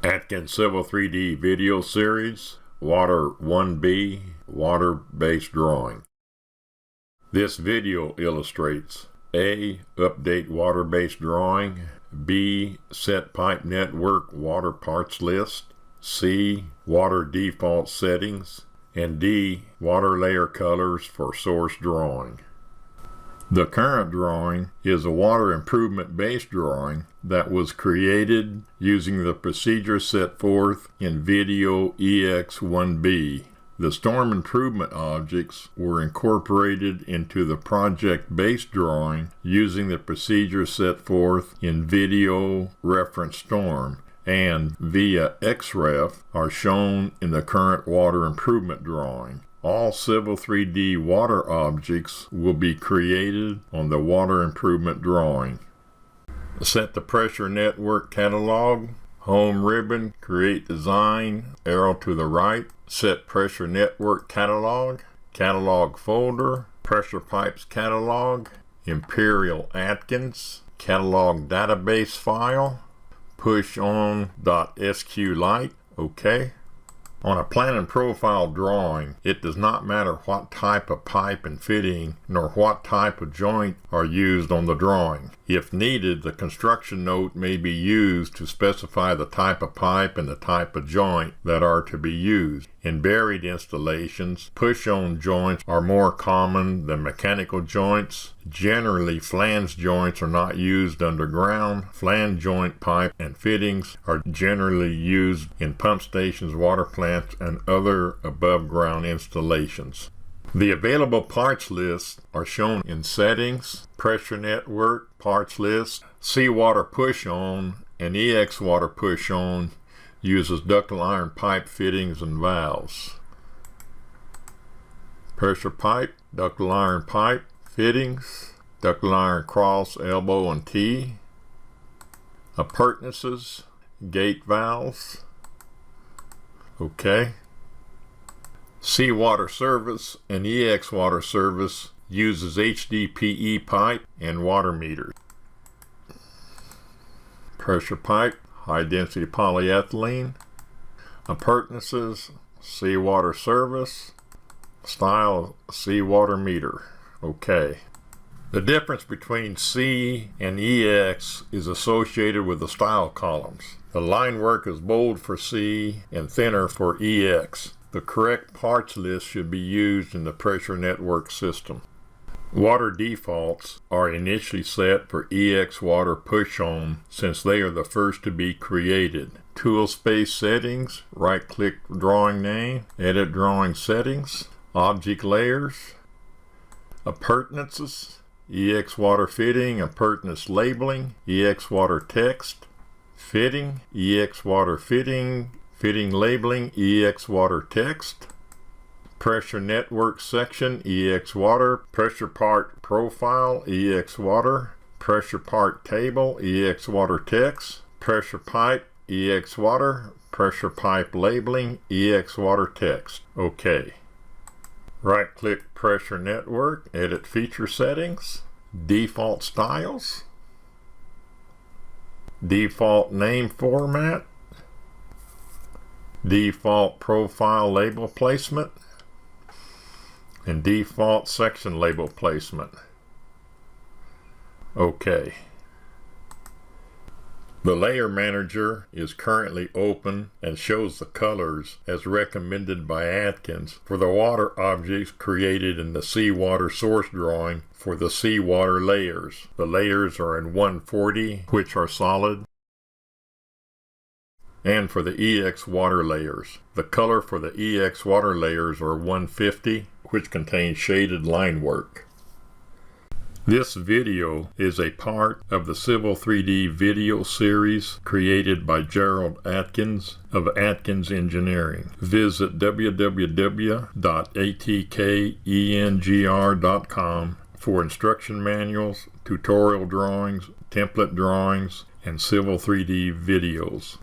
Atkins Civil 3D video series, Water 1B, water-based drawing. This video illustrates A. Update water-based drawing, B. Set pipe network water parts list, C. Water default settings, and D. Water layer colors for source drawing. The current drawing is a water improvement based drawing that was created using the procedure set forth in Video EX1B. The storm improvement objects were incorporated into the project-based drawing using the procedure set forth in Video Reference Storm, and via XREF are shown in the current water improvement drawing. All Civil 3D water objects will be created on the water improvement drawing. Set the pressure network catalog, home ribbon, create design, arrow to the right, set pressure network catalog, catalog folder, pressure pipes catalog, Imperial Atkins, catalog database file, push on .sqlite, OK. On a plan and profile drawing, it does not matter what type of pipe and fitting nor what type of joint are used on the drawing. If needed, the construction note may be used to specify the type of pipe and the type of joint that are to be used. In buried installations, push-on joints are more common than mechanical joints. Generally, flange joints are not used underground. Flange joint pipe and fittings are generally used in pump stations, water plants, and other above-ground installations. The available parts lists are shown in Settings, Pressure Network, Parts List. Seawater Push-On and EX Water Push-On uses ductile iron pipe fittings and valves. Pressure pipe, ductile iron pipe, fittings, ductile iron cross, elbow, and T. Appurtenances, gate valves. OK. Seawater Service and EX Water Service uses HDPE pipe and water meters. Pressure pipe, high density polyethylene. Appurtenances, Seawater Service, style seawater meter. OK. The difference between C and EX is associated with the style columns. The line work is bold for C and thinner for EX. The correct parts list should be used in the pressure network system. Water defaults are initially set for EX Water Push-On since they are the first to be created. Tool space settings, right-click drawing name, edit drawing settings, object layers, appurtenances, EX Water fitting, appurtenance labeling, EX Water text, fitting, EX Water fitting, fitting labeling, EX Water text, pressure network section, EX Water, pressure part profile, EX Water, pressure part table, EX Water text, pressure pipe, EX Water, pressure pipe labeling, EX Water text. OK. Right-click pressure network, edit feature settings, default styles, default name format, default profile label placement, and default section label placement. OK. The Layer Manager is currently open and shows the colors as recommended by Atkins for the water objects created in the seawater source drawing for the seawater layers. The layers are in 140, which are solid, and for the EX water layers. The color for the EX water layers are 150, which contains shaded line work. This video is a part of the Civil 3D video series created by Gerald Atkins of Atkins Engineering. Visit www.atkengr.com for instruction manuals, tutorial drawings, template drawings, and Civil 3D videos.